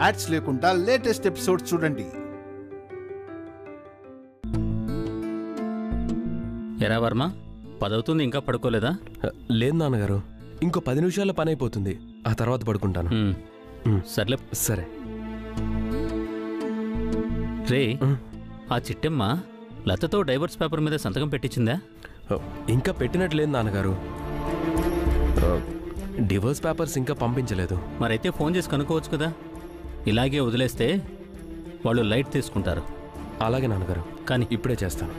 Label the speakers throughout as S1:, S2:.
S1: Ads లేకుండా latest episode చూడండి.
S2: ఎరా వర్మ, 10 అవుతుంది, ఇంకా పడుకోలేదా?
S3: లేదు నాన్నగారు, ఇంకో 10 నిమిషాల్లో పని అయిపోతుంది, ఆ తర్వాత పడుకుంటాను.
S2: సర్లే.
S3: సరే.
S2: రే, ఆ చిట్టమ్మ లతతో డైవర్స్ పేపర్ మీద సంతకం పెట్టించిందా?
S3: ఇంకా పెట్టినట్లేదు నాన్నగారు, డివోర్స్ పేపర్స్ ఇంకా పంపించలేదు.
S2: మరైతే ఫోన్ చేసి కనుక్కోవచ్చు కదా. ఇలాగే వదిలేస్తే వాళ్ళు లైట్ తీసుకుంటారు.
S3: అలాగే నాన్నగారు,
S2: కానీ
S3: ఇప్పుడే చేస్తాను.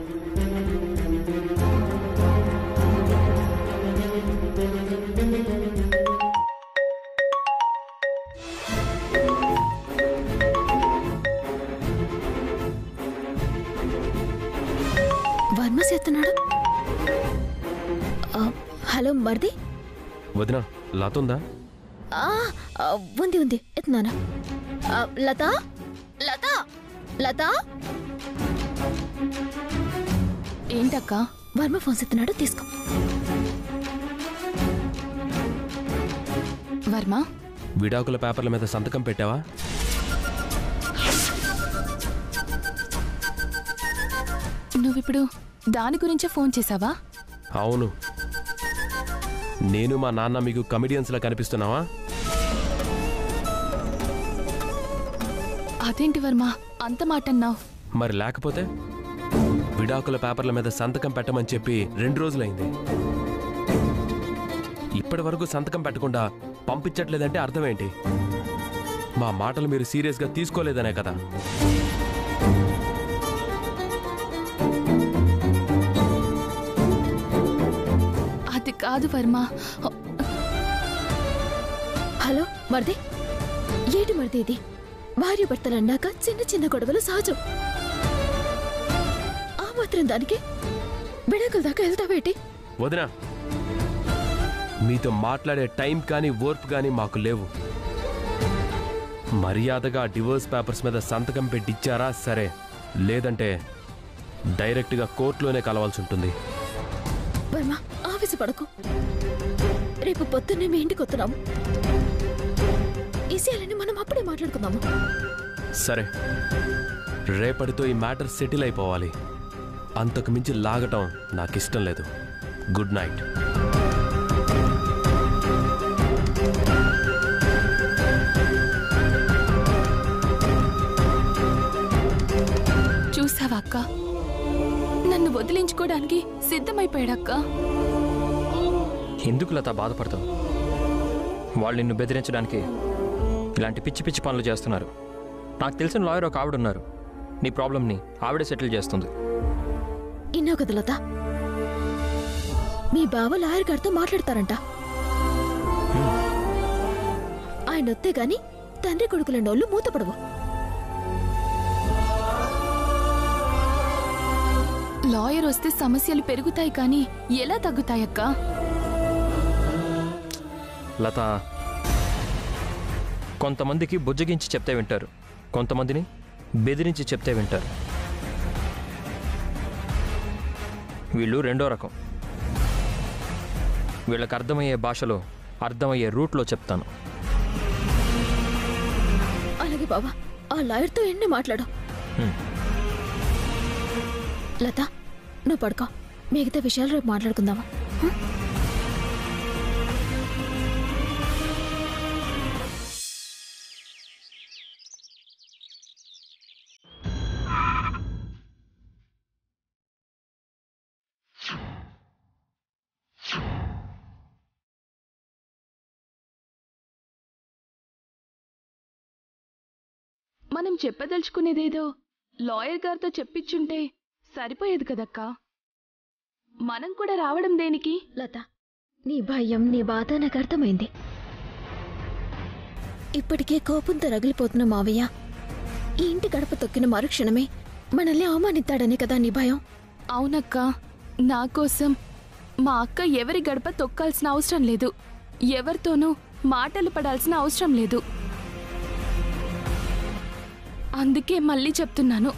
S4: వర్మ చేస్తున్నాడు. హలో మర్ది.
S3: వదినా, లత ఉందా?
S4: ఉంది ఉంది, ఎత్తున్నానా. లత లత లత. ఏంటక్క? వర్మ ఫోన్ చేస్తున్నాడు, తీసుకో. వర్మ,
S3: విడాకుల పేపర్ల మీద సంతకం పెట్టావా?
S4: నువ్విప్పుడు దాని గురించే ఫోన్ చేసావా?
S3: అవును. నేను మా నాన్న మీకు కమెడియన్స్లా కనిపిస్తున్నావా?
S4: అదేంటి వర్మ అంత మాట అన్నావు?
S3: మరి లేకపోతే విడాకుల పేపర్ల మీద సంతకం పెట్టమని చెప్పి 2 రోజులైంది. ఇప్పటి వరకు సంతకం పెట్టకుండా పంపించట్లేదంటే అర్థం ఏంటి? మా మాటలు మీరు సీరియస్గా తీసుకోలేదనే కదా.
S4: అది కాదు వర్మ. హలో మర్ది, ఏంటి మర్ది ఇది? భార్య భర్తలు అన్నాక చిన్న చిన్న గొడవలు సహజం. ఆ మాత్రం దానికి విడాకుల దాకా వెళ్తావేటి?
S3: వదినా, మీతో మాట్లాడే టైం కానీ ఓర్పు కానీ మాకు లేవు. మర్యాదగా డివోర్స్ పేపర్స్ మీద సంతకం పెట్టిచ్చారా సరే, లేదంటే డైరెక్ట్గా కోర్టులోనే కలవాల్సి ఉంటుంది.
S4: వర్మ, ఆఫీసు పడకు. రేపు పొద్దున్నే మీ ఇంటికి వస్తున్నాము. ఈ విషయాలని మనం అప్పుడే మాట్లాడుకుందాము.
S3: సరే, రేపటితో ఈ మ్యాటర్ సెటిల్ అయిపోవాలి. అంతకు మించి లాగటం నాకిష్టం లేదు. Good night.
S4: చూసావా అక్క, నన్ను వదిలించుకోవడానికి సిద్ధమైపోయాడక్క.
S5: ఎందుకు లత బాధపడతావు? వాళ్ళు నిన్ను బెదిరించడానికి ఇలాంటి పిచ్చి పిచ్చి పనులు చేస్తున్నారు. నాకు తెలిసిన లాయర్ ఒక ఆవిడ ఉన్నారు, నీ ప్రాబ్లంని ఆవిడే సెటిల్ చేస్తుంది.
S4: ఇన్నో కదా లత, మీ బావ లాయర్ గారితో మాట్లాడతారంట. ఆయన వస్తే గాని తండ్రి కొడుకుల నోళ్ళు మూతపడవు. లాయర్ వస్తే సమస్యలు పెరుగుతాయి కానీ ఎలా తగ్గుతాయక్క?
S5: లత, కొంతమందికి బుజ్జగించి చెప్తే వింటారు, కొంతమందిని బెదిరించి చెప్తే వింటారు. వీళ్ళు 2వ రకం. వీళ్ళకి అర్థమయ్యే భాషలో, అర్థమయ్యే రూట్లో చెప్తాను.
S4: అలాగే బాబా, ఆ లాయర్తో ఎన్ని మాట్లాడు. లత, నువ్వు పడుకో, మిగతా విషయాలు రేపు మాట్లాడుకుందామా? మనం చెప్పదలుచుకునేదేదో లాయర్ గారితో చెప్పించుంటే సరిపోయేది కదక్కా. మనం కూడా రావడం దేనికి? లత, నీ భయం, నీ బాధ నాకు అర్థమైంది. ఇప్పటికే కోపంతో రగిలిపోతున్న మావయ్య ఈ ఇంటి గడప తొక్కిన మరుక్షణమే మనల్ని అవమానిస్తాడనే కదా నీ భయం? అవునక్క, నా కోసం మా అక్క ఎవరి గడప తొక్కాల్సిన అవసరం లేదు, ఎవరితోనూ మాటలు పడాల్సిన అవసరం లేదు. అందుకే మళ్ళీ చెప్తున్నాను,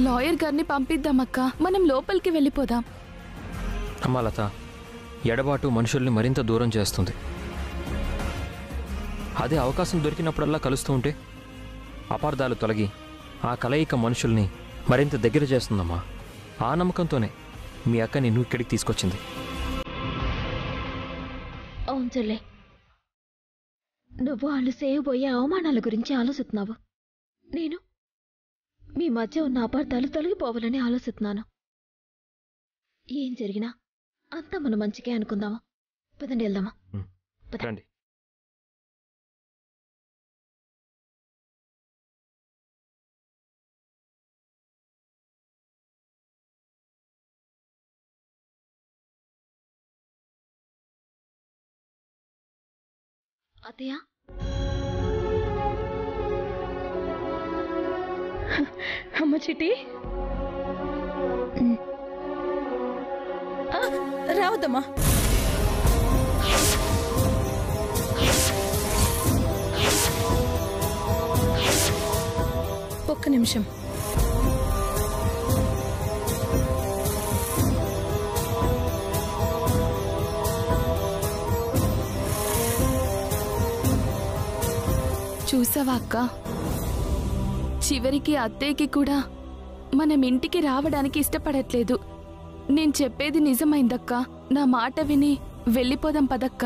S4: లాయర్ గారిని పంపిద్దామక్క, మనం లోపలికి వెళ్ళిపోదాం.
S5: అమ్మా, 'లత, ఎడబాటు మనుషుల్ని మరింత దూరం చేస్తుంది. అదే అవకాశం దొరికినప్పుడల్లా కలుస్తూ ఉంటే అపార్థాలు తొలగి ఆ కలయిక మనుషుల్ని మరింత దగ్గర చేస్తుందమ్మా. ఆ నమ్మకంతోనే మీ అక్క నిన్ను ఇక్కడికి తీసుకొచ్చింది.
S4: అవును చెల్లె, నువ్వు వాళ్ళు చేయబోయే అవమానాల గురించి ఆలోచిస్తున్నావు. నేను మీ మధ్య ఉన్న అపార్థాలు తొలగిపోవాలని ఆలోచిస్తున్నాను. ఏం జరిగినా అంతా మన మంచికే అనుకుందామా? పదండి వెళ్దామా.
S5: రండి.
S4: అత్తయ్య,
S6: అమ్మ చిట్టి, రావద్దమ్మా. ఒక్క నిమిషం.
S4: చూసావా అక్క, చివరికి అత్తయ్యకి కూడా మనం ఇంటికి రావడానికి ఇష్టపడట్లేదు. నేను చెప్పేది నిజమైందక్క. నా మాట విని వెళ్ళిపోదాం పదక్క.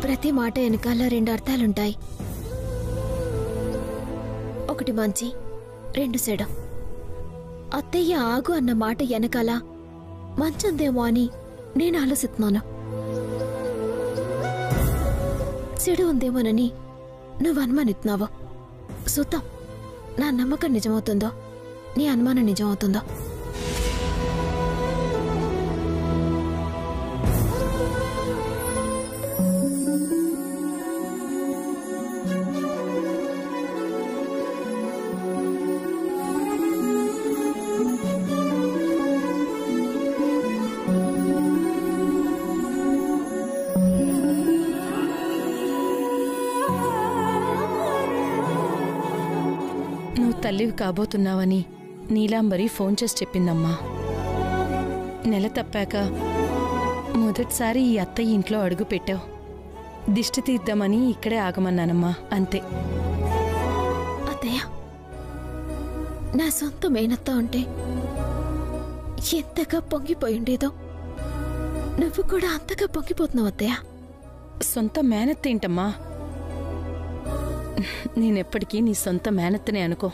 S4: ప్రతి మాట వెనకాల రెండు అర్థాలుంటాయి. ఒకటి మంచి, రెండు చెడు. అత్తయ్య ఆగు అన్న మాట వెనకాల మంచుందేమో అని నేను ఆలోచిస్తున్నాను. చెడు ఉందేమోనని నువ్వు అనుమానిస్తున్నావు. చూద్దాం, నా నమ్మకం నిజమవుతుందో నీ అనుమానం నిజమవుతుందో.
S6: తల్లివి కాబోతున్నావని నీలాంబరి ఫోన్ చేసి చెప్పిందమ్మా. నెల తప్పాక మొదటిసారి ఈ అత్తయ్య ఇంట్లో అడుగు పెట్టావు. దిష్టి తీద్దామని ఇక్కడే ఆగమన్నానమ్మా, అంతే.
S4: అత్తయ్య, నా సొంత మేనత్త ఉంటే ఎంతగా పొంగిపోయిండేదో నువ్వు కూడా అంతగా పొంగిపోతున్నావు అత్తయ్య.
S6: సొంత మేనత్తేంటమ్మా? నేనెప్పటికీ నీ సొంత మేనత్తనే అనుకో.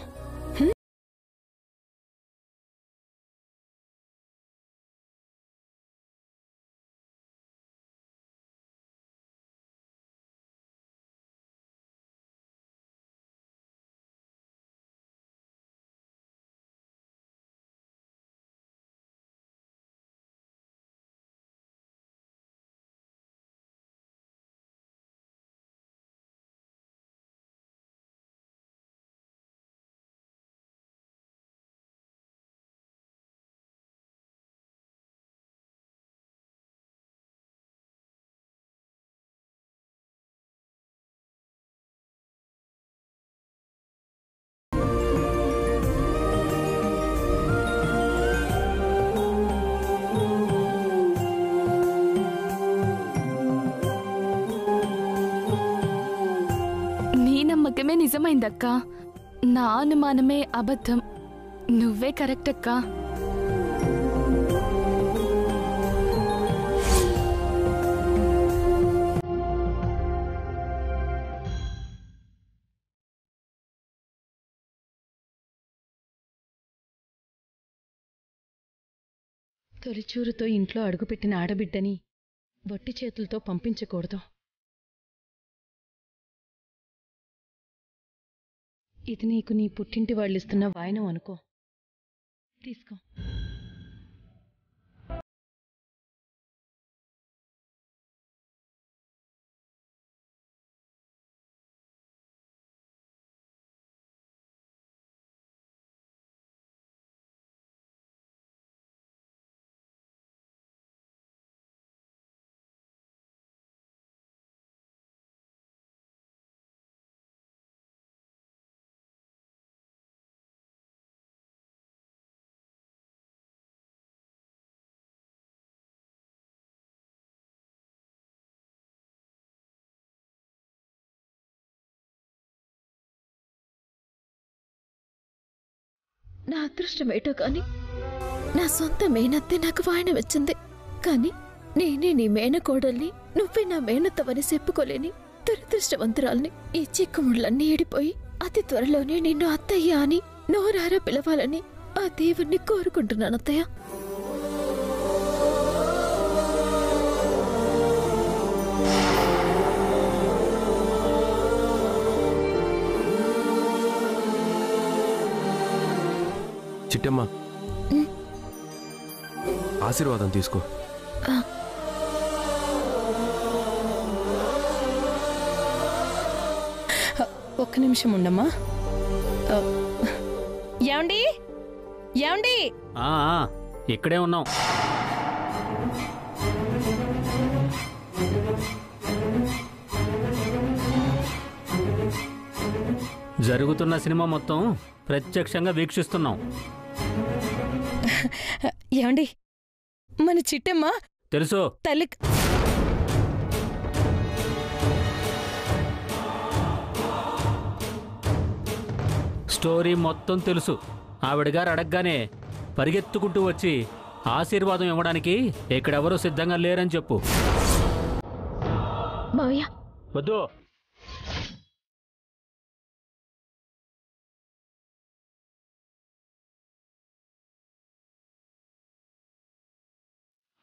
S4: నమ్మకమే నిజమైందక్క. నా అనుమానమే అబద్ధం. నువ్వే కరెక్ట్ అక్క.
S6: తొలిచూరుతో ఇంట్లో అడుగుపెట్టిన ఆడబిడ్డని వట్టి చేతులతో పంపించకూడదు. ఇది నీకు నీ పుట్టింటి వాళ్ళిస్తున్న వాయనం అనుకో. తీసుకో.
S4: నా అదృష్టం ఏటో కాని నా సొంత మేనత్తే నాకు వాయనం వచ్చింది. కాని నేనే నీ మేనకోడల్ని, నువ్వే నా మేనత్తవని చెప్పుకోలేని దురదృష్టవంతురాల్ని. ఈ చిక్కుముళ్ళన్నీ ఏడిపోయి అతి త్వరలోనే నిన్ను అత్తయ్య అని నోరారా పిలవాలని ఆ దేవుణ్ణి కోరుకుంటున్నాను అత్తయ్య.
S3: చిట్టమ్మ, ఆశీర్వాదం తీసుకో.
S6: ఒక్క నిమిషం ఉండమ్మా. ఏమండి ఏమండి?
S2: ఇక్కడే ఉన్నాం. జరుగుతున్న సినిమా మొత్తం ప్రత్యక్షంగా వీక్షిస్తున్నాం.
S6: ఏమండి, మన చిట్టమ్మ
S2: తెలుసు.
S6: తల్లి
S2: స్టోరీ మొత్తం తెలుసు. ఆవిడగారు అడగగానే పరిగెత్తుకుంటూ వచ్చి ఆశీర్వాదం ఇవ్వడానికి ఇక్కడెవరూ సిద్ధంగా లేరని చెప్పు.
S4: మావయ్య,
S2: వద్దు.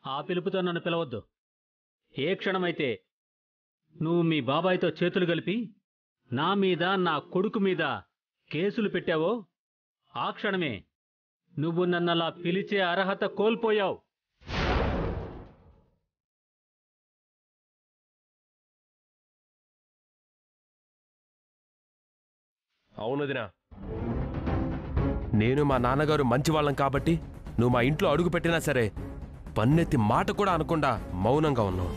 S2: ఆ పిలుపుతో నన్ను పిలవద్దు. ఏ క్షణమైతే నువ్వు మీ బాబాయ్తో చేతులు కలిపి నా మీద, నా కొడుకు మీద కేసులు పెట్టావో ఆ క్షణమే నువ్వు నన్నలా పిలిచే అర్హత కోల్పోయావు.
S3: అవునదినా, నేను మా నాన్నగారు మంచివాళ్ళం కాబట్టి నువ్వు మా ఇంట్లో అడుగు పెట్టినా సరే పన్నెత్తి మాట కూడా అనకుండా మౌనంగా ఉన్నావు.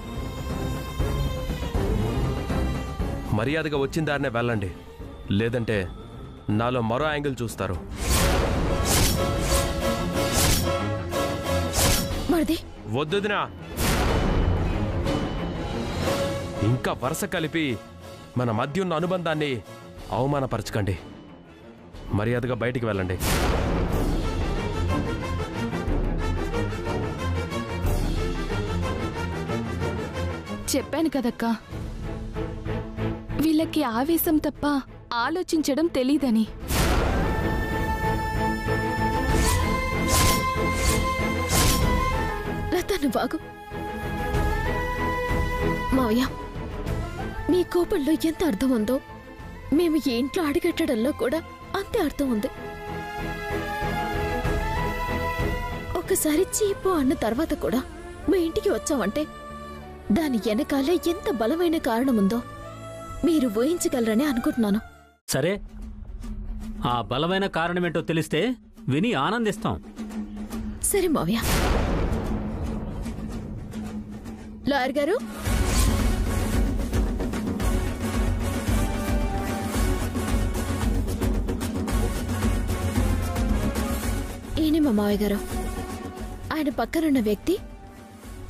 S3: మర్యాదగా వచ్చిన దారినే వెళ్ళండి, లేదంటే నాలో మరో యాంగిల్ చూస్తారు. వద్దుదినా, ఇంకా వరుస కలిపి మన మధ్య ఉన్న అనుబంధాన్ని అవమానపరచకండి. మర్యాదగా బయటికి వెళ్ళండి.
S4: చెప్పాను కదక్కా, వీళ్ళకి ఆవేశం తప్ప ఆలోచించడం తెలీదని. లతను బాగు. మావయ్య, మీ కోపంలో ఎంత అర్థం ఉందో మేము ఈ ఇంట్లో అడిగట్టడంలో కూడా అంతే అర్థం ఉంది. ఒకసారి చీపు అన్న తర్వాత కూడా మా ఇంటికి వచ్చామంటే దాని వెనకాలే ఎంత బలమైన కారణముందో మీరు ఊహించగలరని అనుకుంటున్నాను.
S2: సరే, ఆ బలమైన కారణమేంటో తెలిస్తే విని ఆనందిస్తాం.
S4: సరే మావయ్య. లాయర్ గారు, ఈయన మా మావయ్య గారు. ఆయన పక్కనున్న వ్యక్తి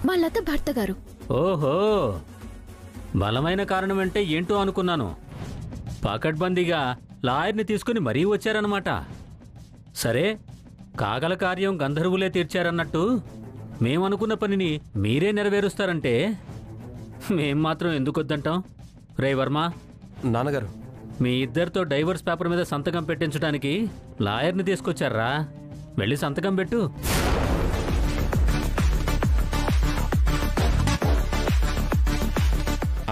S4: మా లత భర్త గారు.
S2: ఓహో, బలమైన కారణం అంటే ఏంటో అనుకున్నాను. పకడ్బందీగా లాయర్ని తీసుకుని మరీ వచ్చారన్నమాట. సరే, కాగల కార్యం గంధర్వులే తీర్చారన్నట్టు మేమనుకున్న పనిని మీరే నెరవేరుస్తారంటే మేం మాత్రం ఎందుకొద్దంటాం? రే వర్మ,
S3: నాన్నగారు,
S2: మీ ఇద్దరితో డైవర్స్ పేపర్ మీద సంతకం పెట్టించడానికి లాయర్ని తీసుకొచ్చారా? వెళ్ళి సంతకం పెట్టు.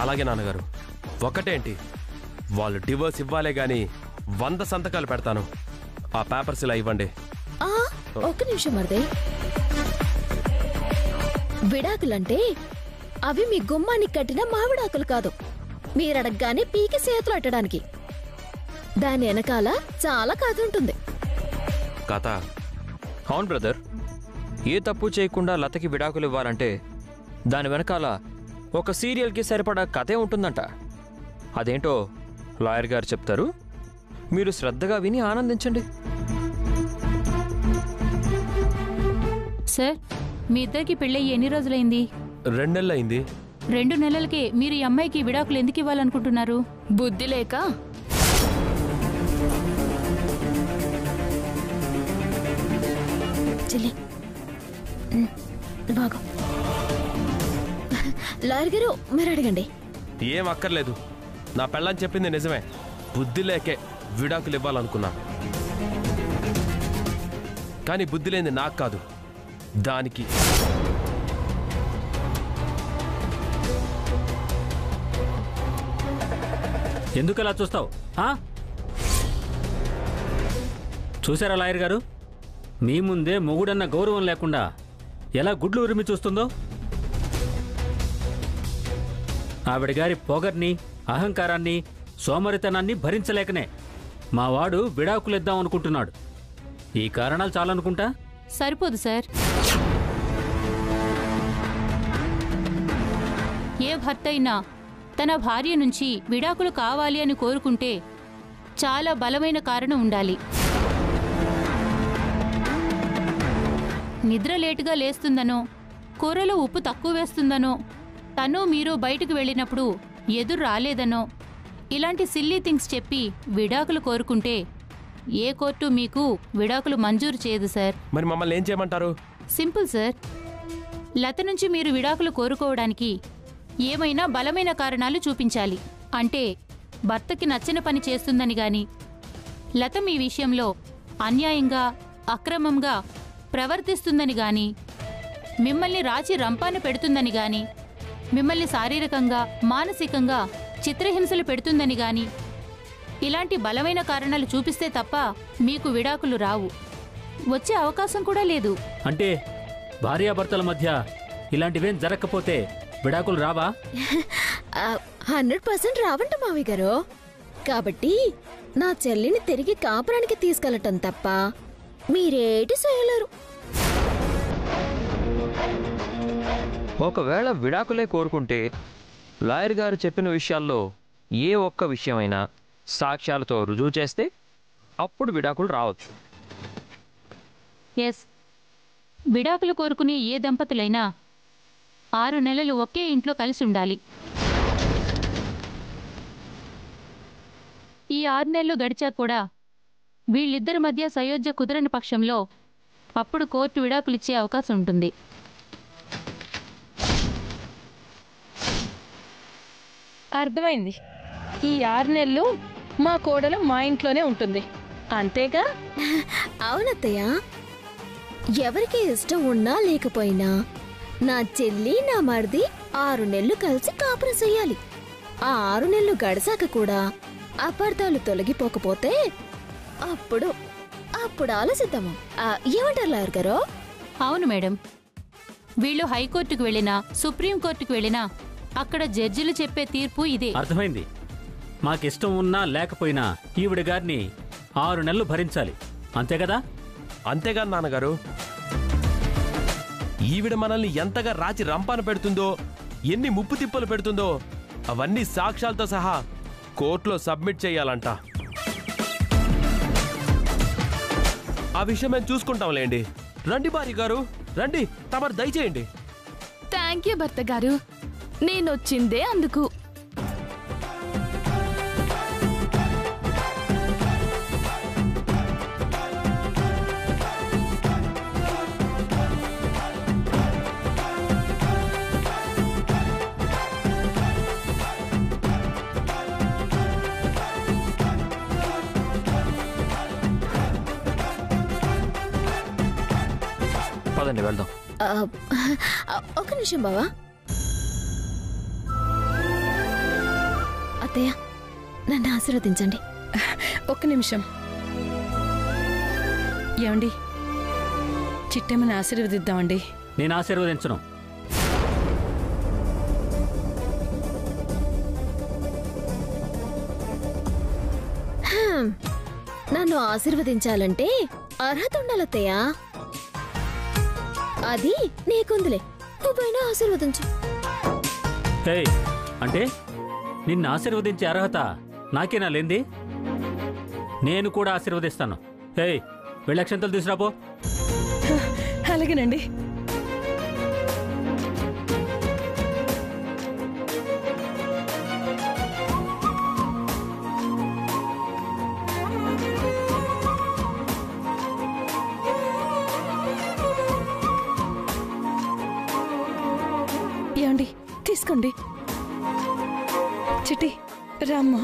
S3: అలాగే నాన్నగారు. ఒకటేంటి, వాళ్ళు డివోర్స్ ఇవ్వాలే గాని 100 సంతకాలు పెడతాను. ఆ పేపర్స్ ఇలా ఇవ్వండి.
S4: ఒక్క నిమిషం మరిదే. విడాకులంటే అవి మీ గుమ్మానికి కట్టిన మావిడాకులు కాదు, మీరడగ్గానే పీకి చేతులు అట్టడానికి. దాని వెనకాల చాలా కథ ఉంటుంది.
S3: కథ?
S5: అవును బ్రదర్, ఏ తప్పు చేయకుండా లతకి విడాకులు ఇవ్వాలంటే దాని వెనకాల ఒక సీరియల్కి సరిపడా కథే ఉంటుందంట. అదేంటో లాయర్ గారు చెప్తారు, మీరు శ్రద్ధగా విని ఆనందించండి.
S7: సార్, మీ ఇద్దరికి పెళ్ళయి ఎన్ని రోజులైంది?
S3: 2 నెలలైంది.
S7: 2 నెలలకే మీరు ఈ అమ్మాయికి విడాకులు ఎందుకు ఇవ్వాలనుకుంటున్నారు?
S4: బుద్ధి లేక. చెల్లి బాగా లాయర్ గారు మీరు అడగండి.
S3: ఏం అక్కర్లేదు, నా పెళ్ళని చెప్పింది నిజమే. బుద్ధి లేకే విడాకులు ఇవ్వాలనుకున్నా, కానీ బుద్ధి లేనిది నాకు కాదు, దానికి.
S2: ఎందుకలా చూస్తావు? చూసారా లాయర్ గారు, మీ ముందే మొగుడన్న గౌరవం లేకుండా ఎలా గుడ్లు ఉరిమి చూస్తుందో? ఆవిడ గారి పొగర్ని, అహంకారాన్ని, సోమరితనాన్ని భరించలేకనే మా వాడు విడాకులిద్దాం అనుకుంటున్నాడు. ఈ కారణాలు చాలనుకుంటా.
S7: సరిపోదు సార్. ఏ భర్త అయినా తన భార్య నుంచి విడాకులు కావాలి అని కోరుకుంటే చాలా బలమైన కారణం ఉండాలి. నిద్ర లేటుగా లేస్తుందనో, కూరలో ఉప్పు తక్కువ వేస్తుందనో, తను మీరు బయటకు వెళ్ళినప్పుడు ఎదురు రాలేదనో, ఇలాంటి సిల్లీ థింగ్స్ చెప్పి విడాకులు కోరుకుంటే ఏ కోర్టు మీకు విడాకులు మంజూరు చేయదు సార్.
S3: మరి మమ్మల్ని ఏం చేయమంటారు?
S7: Simple sir. లత నుంచి మీరు విడాకులు కోరుకోవడానికి ఏమైనా బలమైన కారణాలు చూపించాలి. అంటే భర్తకి నచ్చిన పని చేస్తుందని గాని, లత మీ విషయంలో అన్యాయంగా, అక్రమంగా ప్రవర్తిస్తుందని గాని, మిమ్మల్ని రాచి రంపాన పెడుతుందని గాని, మిమ్మల్ని శారీరకంగా, మానసికంగా చిత్రహింసలు పెడుతుందని గాని, ఇలాంటి బలమైన కారణాలు చూపిస్తే తప్ప మీకు విడాకులు రావు. వచ్చే అవకాశం కూడా లేదు.
S2: అంటే భార్యాభర్తల మధ్య ఇలాంటివేం జరగకపోతే విడాకులు రావా?
S4: 100% రావంట మావయ్య గారు. కాబట్టి నా చెల్లిని తిరిగి కాపురానికి తీసుకెళ్లటం తప్ప మీరేటి చేయలేరు.
S5: ఒకవేళ విడాకులే కోరుకుంటే లాయర్ గారు చెప్పిన విషయాల్లో ఏ ఒక్క విషయమైనా సాక్ష్యాలతో రుజువు చేస్తే అప్పుడు విడాకులు రావచ్చు.
S7: ఎస్, విడాకులు కోరుకునే ఏ దంపతులైనా 6 నెలలు ఒకే ఇంట్లో కలిసి ఉండాలి. ఈ 6 నెలలు గడిచాక కూడా వీళ్ళిద్దరి మధ్య సయోధ్య కుదరని పక్షంలో అప్పుడు కోర్టు విడాకులిచ్చే అవకాశం ఉంటుంది.
S6: అర్థమైంది. ఈ 6 నెలలు మా కోడలు మా ఇంట్లోనే ఉంటుంది, అంతేగా?
S4: అవునత్తయ్య, ఎవరికి ఇష్టం ఉన్నా లేకపోయినా నా చెల్లి, నా మరిది 6 నెలలు కలిసి కాపురం చెయ్యాలి. ఆ 6 నెలలు గడిచాక కూడా అపార్థాలు తొలగిపోకపోతే అప్పుడు ఆలోచిద్దాము. ఏమంటారు లాయర్ గారు?
S7: అవును మేడం. వీళ్ళు హైకోర్టుకు వెళ్ళినా, సుప్రీంకోర్టుకు వెళ్ళినా అక్కడ జడ్జిలు చెప్పే తీర్పు ఇదే.
S2: అర్థమైంది. మాకిష్టం ఉన్నా లేకపోయినా ఈవిడ గారిని 6 నెలలు భరించాలి, అంతే కదా?
S3: అంతేగా నాన్నగారు. ఈవిడ మనల్ని ఎంతగా రాచి రంపాన పెడుతుందో, ఎన్ని ముప్పు తిప్పలు పెడుతుందో అవన్నీ సాక్ష్యాలతో సహా కోర్టులో సబ్మిట్ చేయాలంట. ఆ విషయం మేము చూసుకుంటాంలేండి. రండి భార్య గారు, రండి, తమరు దయచేయండి.
S4: థ్యాంక్ యూ భర్త గారు, నేనొచ్చిందే అందుకు.
S5: పదండి వెళ్దాం.
S4: ఒక నిమిషం బావా. అత్తయ్య, నన్ను ఆశీర్వదించండి.
S6: ఒక్క నిమిషం. ఏమండి, చిట్టమ్మని ఆశీర్వదిద్దామండి.
S2: నేను ఆశీర్వదించను.
S4: నన్ను ఆశీర్వదించాలంటే అర్హత ఉండాలత్తయ్య. అది నీకుందిలే, నువ్వైనా ఆశీర్వదించు.
S2: అంటే నిన్ను ఆశీర్వదించే అర్హత నాకేనా లేంది? నేను కూడా ఆశీర్వదిస్తాను. వెళ్ళక్షంతలు తీసుకురాపో.
S6: అలాగేనండి. తీసుకోండి. చిట్టి రామ్మా.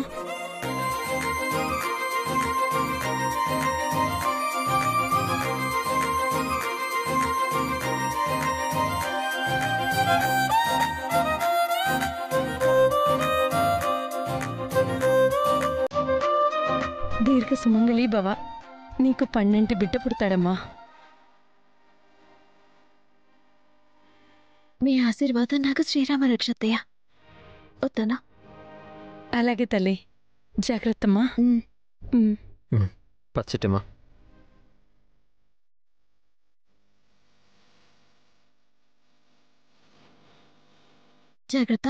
S6: దీర్ఘ సుమంగళి భవ. నీకు 12 బిడ్డ పుడతాడమ్మా.
S4: మీ ఆశీర్వాదం నాకు శ్రీరామ రక్షతయ్య. వస్తానా?
S6: అలాగే తల్లి, జాగ్రత్తమ్మా.
S5: పచ్చిటమ్మా.
S4: జాగ్రత్త.